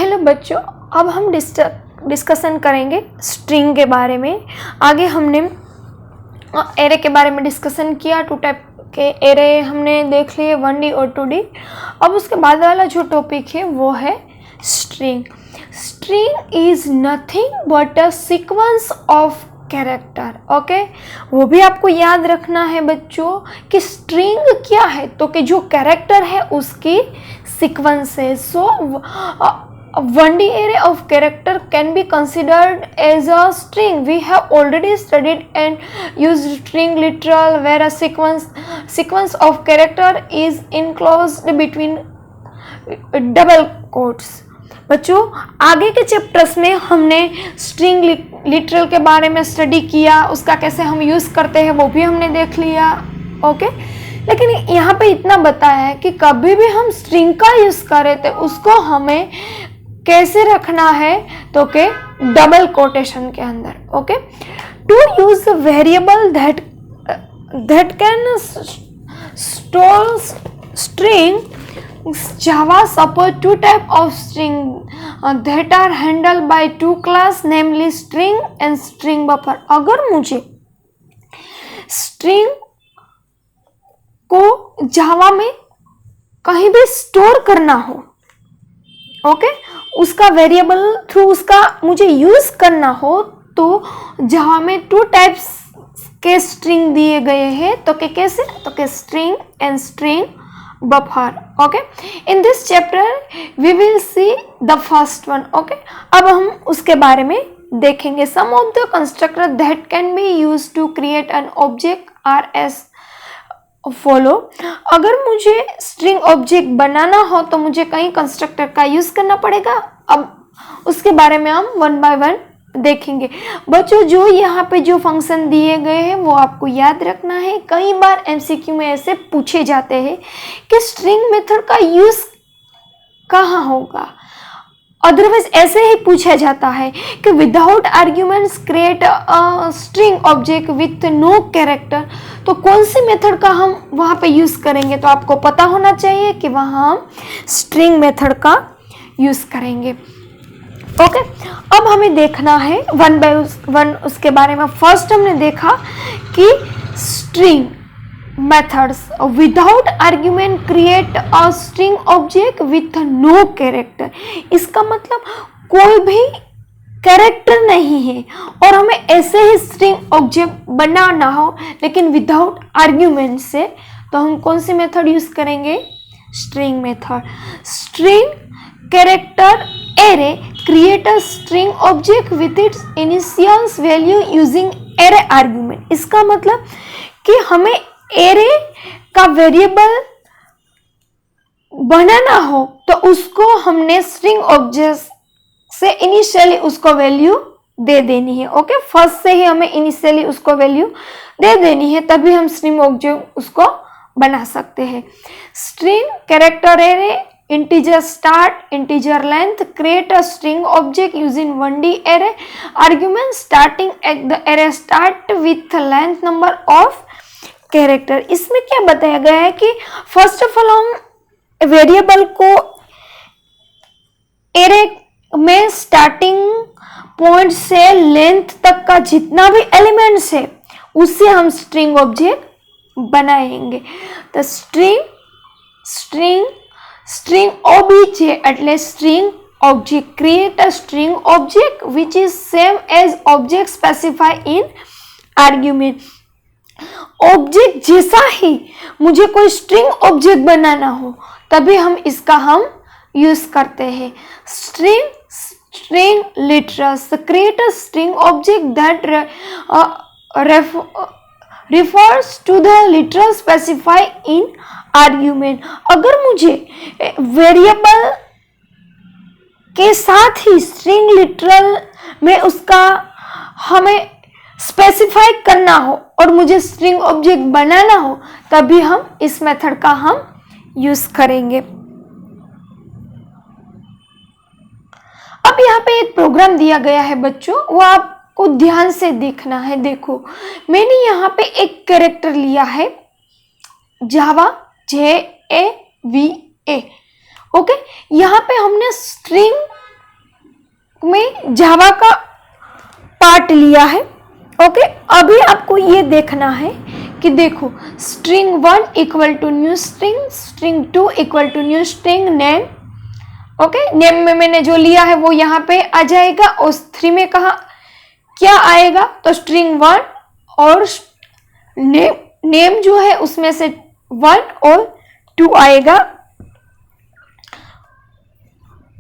Hello बच्चों, अब हम डिस्कशन करेंगे स्ट्रिंग के बारे में। आगे हमने एरे के बारे में डिस्कशन किया। 2 टाइप के एरे हमने देख लिए, 1D और 2D। अब उसके बाद वाला जो टॉपिक है वो है string. String is nothing but a sequence of character. Okay, वो भी आपको याद रखना है बच्चों कि स्ट्रिंग क्या है, तो कि जो कैरेक्टर है उसकी सीक्वेंस है। सो 1D array of character can be considered as a string. We have already studied and used string literal where a sequence of character is enclosed between double quotes. बच्चों, आगे के चैप्टर्स में हमने string literal के बारे में study किया, उसका कैसे हम यूज़ करते हैं वो भी हमने देख लिया। ओके, लेकिन यहाँ पे इतना बताया है कि कभी भी हम स्ट्रिंग का यूज़ करें तो उसको हमें कैसे रखना है, तो के डबल कोटेशन के अंदर। Okay, to use variable that can store string, Java support 2 type of string that are handled by 2 class, namely string and string buffer. अगर मुझे स्ट्रिंग को जावा में कहीं भी स्टोर करना हो, ओके, उसका वेरिएबल थ्रू उसका मुझे यूज करना हो, तो जावा में 2 टाइप्स के स्ट्रिंग दिए गए हैं। तो के कैसे, तो के string and string buffer. Okay, in this chapter we will see the first one. Okay, अब हम उसके बारे में देखेंगे। Some of the constructor that can be use to create an object are as follow. अगर मुझे स्ट्रिंग ऑब्जेक्ट बनाना हो तो मुझे कई कंस्ट्रक्टर का यूज करना पड़ेगा। अब उसके बारे में हम 1 बाय 1 देखेंगे। बच्चों, जो यहाँ पे जो फंक्शन दिए गए हैं वो आपको याद रखना है। कई बार एमसीक्यू में ऐसे पूछे जाते हैं कि स्ट्रिंग मेथड का यूज कहाँ होगा। अदरवाइज ऐसे ही पूछा जाता है कि without arguments create a string object with no character. तो कौन सी मेथड का हम वहाँ पे यूज करेंगे, तो आपको पता होना चाहिए कि वहाँ हम स्ट्रिंग मेथड का यूज करेंगे। ओके, अब हमें देखना है 1 बाय 1 उसके बारे में। फर्स्ट हमने देखा कि string methods without argument create a string object with no character। इसका मतलब कोई भी कैरेक्टर नहीं है और हमें ऐसे ही स्ट्रिंग ऑब्जेक्ट बनाना हो लेकिन विदाउट आर्ग्यूमेंट से, तो हम कौन सी मेथड यूज करेंगे, string method. String character array create a string object with its initials value using array argument. इसका मतलब कि हमें एरे का वेरिएबल बनाना हो तो उसको हमने स्ट्रिंग ऑब्जेक्ट से इनिशियली उसको वैल्यू दे देनी है। ओके, फर्स्ट से ही हमें इनिशियली उसको वैल्यू दे देनी है, तभी हम स्ट्रिंग ऑब्जेक्ट उसको बना सकते हैं। String character array integer start, integer length, create a string object using 1D array argument starting at the array start with length number of character। इसमें क्या बताया गया है कि फर्स्ट ऑफ ऑल हम वेरिएबल को एरे में स्टार्टिंग पॉइंट से लेंथ तक का जितना भी एलिमेंट्स है उससे हम स्ट्रिंग ऑब्जेक्ट बनाएंगे। तो string obj એટલે string object create a string object which is same as object specified in argument। Object जैसा ही मुझे कोई स्ट्रिंग ऑब्जेक्ट बनाना हो तभी हम इसका यूज करते हैं। String literals create a string object that refers to the literal specified in argument। अगर मुझे वेरिएबल के साथ ही स्ट्रिंग लिटरल में उसका हमें स्पेसिफाई करना हो और मुझे स्ट्रिंग ऑब्जेक्ट बनाना हो तभी हम इस मेथड का यूज करेंगे। अब यहाँ पे एक प्रोग्राम दिया गया है बच्चों, वो आपको ध्यान से देखना है। देखो, मैंने यहाँ पे एक कैरेक्टर लिया है जावा JAVA। ओके, यहाँ पे हमने स्ट्रिंग में जावा का पार्ट लिया है। ओके, अभी आपको ये देखना है कि देखो string 1 equal to new string, string 2 equal to new string name. Okay, name में मैंने जो लिया है वो यहाँ पे आ जाएगा, और 3 में कहा क्या आएगा, तो स्ट्रिंग 1 और नेम जो है उसमें से 1 और 2 आएगा।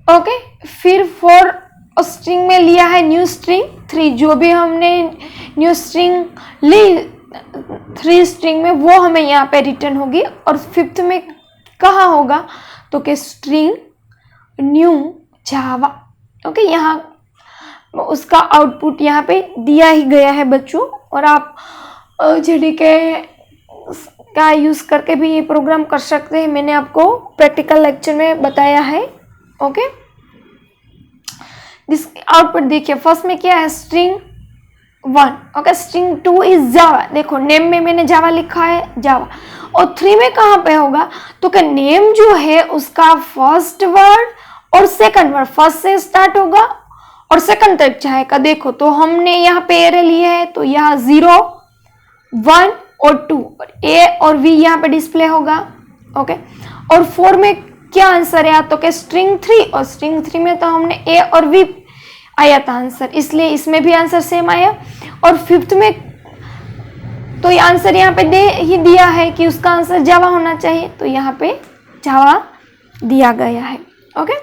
ओके, फिर 4 स्ट्रिंग में लिया है न्यू स्ट्रिंग 3, जो भी हमने न्यू स्ट्रिंग ली 3 स्ट्रिंग में वो हमें यहाँ पे रिटर्न होगी। और 5th में कहाँ होगा, तो कि स्ट्रिंग न्यू जावा। ओके, यहाँ उसका आउटपुट यहाँ पे दिया ही गया है बच्चों, और आप जेडीके का यूज़ करके भी ये प्रोग्राम कर सकते हैं, मैंने आपको प्रैक्टिकल लेक्चर में बताया है। ओके, दिस आउटपुट देखिए, फर्स्ट में क्या है string 1। Okay, string 2 is Java, देखो नेम में मैंने जावा लिखा है जावा। और 3 में कहाँ पे होगा, तो कि नेम जो है उसका फर्स्ट वर्ड और सेकंड वर्ड, फर्स्ट से स्टार्ट होगा और सेकंड तक जाएगा। देखो तो हमने यहाँ पे एरे लिए है, तो यहाँ 0 1 और 2 और ए और वी यहाँ पे डिस्प्ले होगा। ओके, और 4 में क्या आंसर है, तो कि स्ट्रिंग 3, और स्ट्रिंग 3 में तो हमने ए और वी आया था आंसर, इसलिए इसमें भी आंसर सेम आया। और 5th में तो ये आंसर यहाँ पे दे ही दिया है कि उसका आंसर जावा होना चाहिए, तो यहाँ पे जावा दिया गया है। ओके,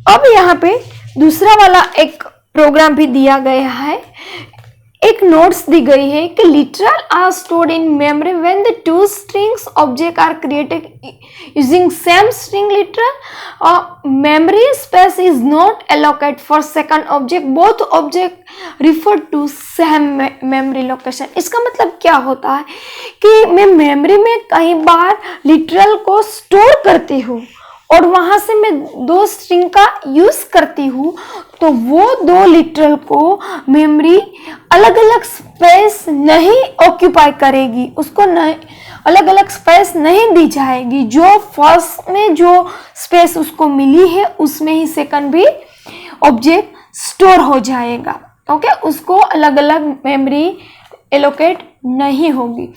अब यहाँ पे दूसरा वाला एक प्रोग्राम भी दिया गया है, एक नोट्स दी गई है कि literal are stored in memory when the 2 strings object are created using same string literal memory space is not allocate for second object, both object refer to same memory location. इसका मतलब क्या होता है कि मैं मेमोरी में कई बार literal को स्टोर करती हूँ और वहां से मैं 2 स्ट्रिंग का यूज करती हूँ, तो वो 2 लिटरल को मेमोरी अलग अलग स्पेस नहीं ऑक्यूपाई करेगी, उसको नहीं अलग अलग स्पेस नहीं दी जाएगी। जो फर्स्ट में जो स्पेस उसको मिली है उसमें ही सेकंड भी ऑब्जेक्ट स्टोर हो जाएगा। ओके, उसको अलग अलग मेमोरी एलोकेट नहीं होगी।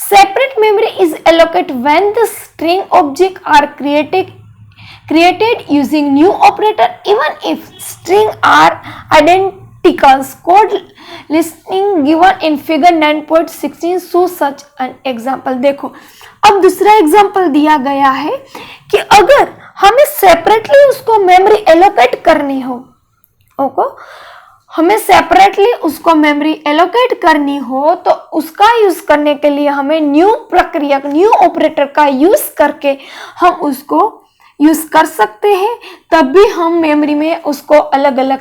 Separate memory is allocate when the string object are created using new operator even if string are identical. Code listing given in figure 9.16 show such an example। देखो अब दूसरा एग्जाम्पल दिया गया है कि अगर हमें सेपरेटली उसको मेमोरी एलोकेट करनी हो, ओके, हमें सेपरेटली उसको मेमोरी एलोकेट करनी हो, तो उसका यूज करने के लिए हमें न्यू प्रक्रिया न्यू ऑपरेटर का यूज करके हम उसको यूज कर सकते हैं, तब भी हम मेमोरी में उसको अलग अलग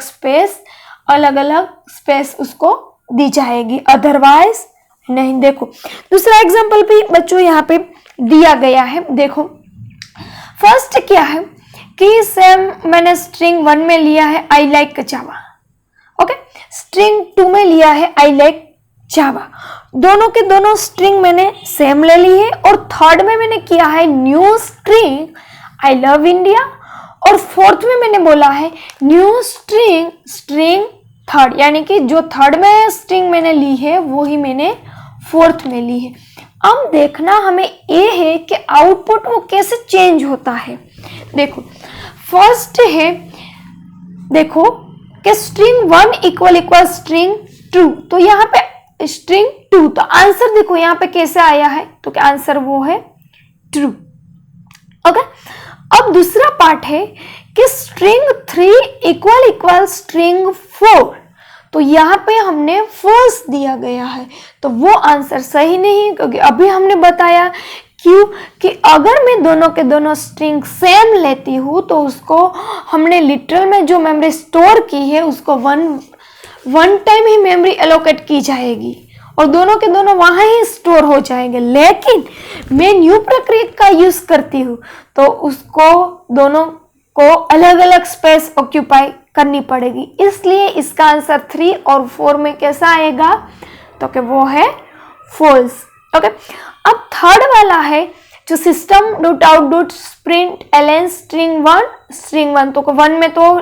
स्पेस उसको दी जाएगी, अदरवाइज नहीं। देखो दूसरा एग्जांपल भी बच्चों यहाँ पे दिया गया है। देखो फर्स्ट क्या है कि सेम मैंने स्ट्रिंग 1 में लिया है आई लाइक जावा। ओके, स्ट्रिंग 2 में लिया है आई लाइक जावा, दोनों के दोनों स्ट्रिंग मैंने सेम ले ली है। और 3rd में मैंने किया है new string I love India, और 4th में मैंने बोला है न्यू स्ट्रिंग 3rd, यानी कि जो 3rd में स्ट्रिंग मैंने ली है वो ही मैंने 4th में ली है। अब देखना हमें ये है कि आउटपुट वो कैसे चेंज होता है। देखो फर्स्ट है, देखो कि स्ट्रिंग 1 इक्वल स्ट्रिंग 2, तो यहाँ पे स्ट्रिंग 2, तो आंसर देखो यहाँ पे कैसे आया है, तो क्या आंसर वो है ट्रू। ओके, अब दूसरा पार्ट है कि स्ट्रिंग 3 इक्वल स्ट्रिंग 4, तो यहाँ पे हमने फॉल्स दिया गया है, तो वो आंसर सही नहीं, क्योंकि अभी हमने बताया क्यों कि अगर मैं दोनों के दोनों स्ट्रिंग सेम लेती हूँ तो उसको हमने लिटरल में जो मेमोरी स्टोर की है उसको वन टाइम ही मेमोरी एलोकेट की जाएगी और दोनों के दोनों वहाँ ही स्टोर हो जाएंगे। लेकिन मैं न्यू प्रक्रिया का यूज करती हूँ तो उसको दोनों को अलग अलग स्पेस ऑक्यूपाई करनी पड़ेगी, इसलिए इसका आंसर 3 और 4 में कैसा आएगा, तो कि वो है फॉल्स। ओके, अब थर्ड वाला है जो system dot out dot println string one, तो 1 में तो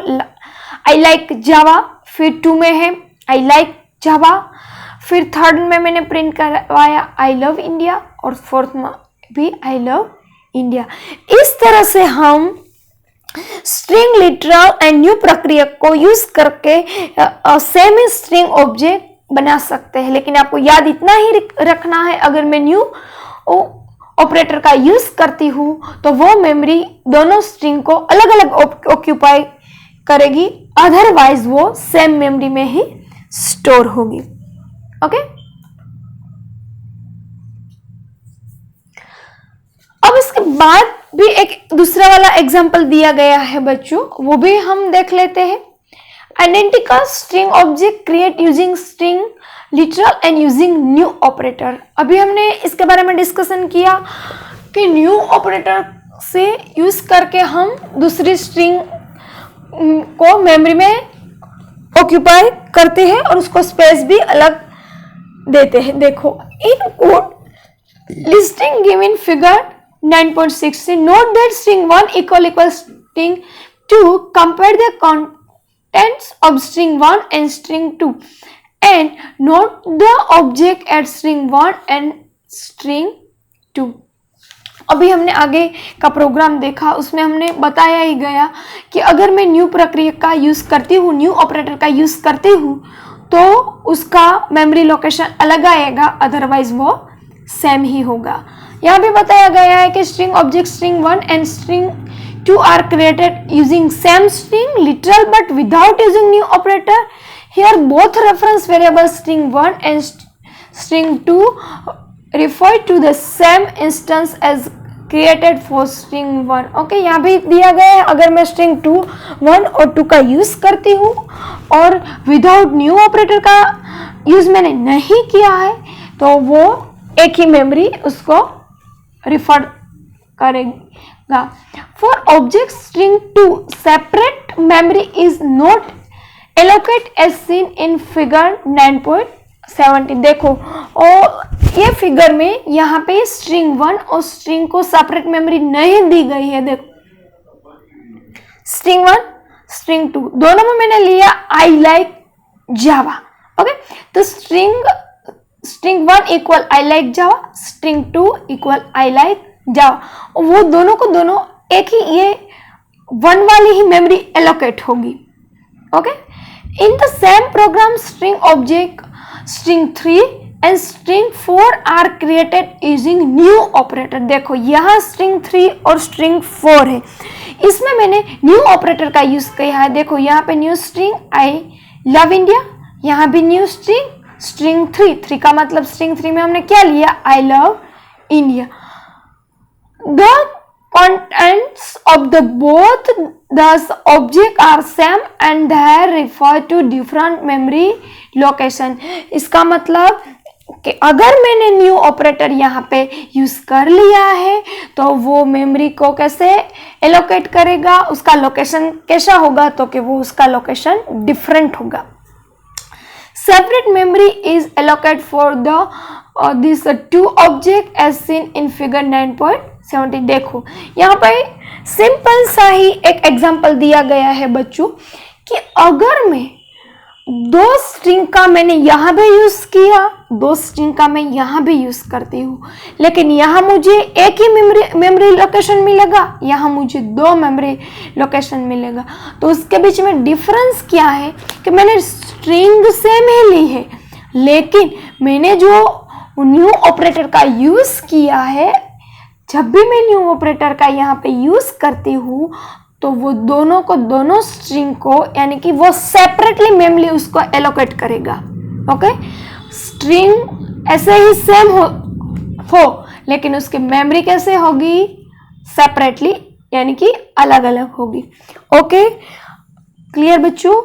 आई लाइक जावा, फिर 2 में है आई लाइक जावा, फिर 3rd में मैंने प्रिंट करवाया आई लव इंडिया, और 4th में भी आई लव इंडिया। इस तरह से हम स्ट्रिंग लिटरल एंड न्यू प्रक्रिया को यूज करके सेमी स्ट्रिंग ऑब्जेक्ट बना सकते हैं। लेकिन आपको याद इतना ही रखना है, अगर मैं न्यू ऑपरेटर का यूज करती हूं तो वो मेमोरी दोनों स्ट्रिंग को अलग अलग ऑक्यूपाई करेगी, अदरवाइज वो सेम मेमोरी में ही स्टोर होगी। ओके, अब इसके बाद भी एक दूसरा वाला एग्जांपल दिया गया है बच्चों, वो भी हम देख लेते हैं। Identical string object create using string literal and using new operator. अभी हमने इसके बारे में डिस्कशन किया कि न्यू ऑपरेटर से यूज करके हम दूसरी स्ट्रिंग को मेमोरी में ऑक्यूपाई करते हैं और उसको स्पेस भी अलग देते हैं। देखो, in code listing given figure 9.6, note that string 1 equals string 2, compare the contents of string 1 and string 2 and note the object at string 1 and string 2। अभी हमने आगे का प्रोग्राम देखा, उसमें हमने बताया ही गया कि अगर मैं न्यू प्रक्रिया का यूज करती हूँ, न्यू ऑपरेटर का यूज करती हूँ, तो उसका मेमोरी लोकेशन अलग आएगा, अदरवाइज वो सेम ही होगा। यहाँ भी बताया गया है कि string object string 1 and string 2 are created using same string literal but without using new operator. Here both reference variable string 1 and string 2 refer to the same instance as created for string 1। Okay, यहाँ भी दिया गया है, अगर मैं string 2, 1 और 2 का use करती हूँ और विदाउट न्यू ऑपरेटर का यूज मैंने नहीं किया है, तो वो एक ही मेमोरी उसको रिफर करेगा। For object string 2 separate memory is not allocate as seen in figure 9.17। देखो, और ये फिगर में यहाँ पे स्ट्रिंग 1 और स्ट्रिंग को सेपरेट मेमोरी नहीं दी गई है। देखो, स्ट्रिंग 1 स्ट्रिंग 2 दोनों में मैंने लिया आई लाइक जावा। ओके, तो string 1 equal I like Java, string 2 equal I like Java, और वो दोनों को दोनों एक ही ये 1 वाली ही मेमोरी एलोकेट होगी। Okay, in the same program string object string 3 and string 4 are created using new operator. देखो, यहाँ स्ट्रिंग 3 और स्ट्रिंग 4 है, इसमें मैंने न्यू ऑपरेटर का यूज किया है। देखो, यहाँ पे new string I love India, यहाँ भी न्यू स्ट्रिंग 3 का मतलब स्ट्रिंग 3 में हमने क्या लिया, I love India. The contents of the both thus object are same and they refer to different memory location। इसका मतलब कि अगर मैंने न्यू ऑपरेटर यहाँ पे यूज कर लिया है तो वो मेमोरी को कैसे एलोकेट करेगा, उसका लोकेशन कैसा होगा, तो कि वो उसका लोकेशन डिफरेंट होगा। Separate memory is allocate for the this 2 object as seen in figure 9.70। देखो, यहाँ पे सिंपल सा ही एक एग्जांपल दिया गया है बच्चों कि अगर मैं 2 स्ट्रिंग का मैंने यहाँ भी यूज किया, 2 स्ट्रिंग का मैं यहाँ भी यूज करती हूँ, लेकिन यहाँ मुझे एक ही मेमोरी लोकेशन मिलेगा, यहाँ मुझे 2 मेमोरी लोकेशन मिलेगा, तो उसके बीच में डिफरेंस क्या है कि मैंने स्ट्रिंग सेम ही ली है, लेकिन मैंने जो न्यू ऑपरेटर का यूज किया है, जब भी मैं न्यू ऑपरेटर का यहाँ पे यूज करती हूँ तो वो दोनों को दोनों स्ट्रिंग को यानी कि वो सेपरेटली मेमोरी उसको एलोकेट करेगा। ओके, स्ट्रिंग ऐसे ही सेम हो लेकिन उसकी मेमोरी कैसे होगी, सेपरेटली यानी कि अलग अलग होगी। ओके, क्लियर बच्चों।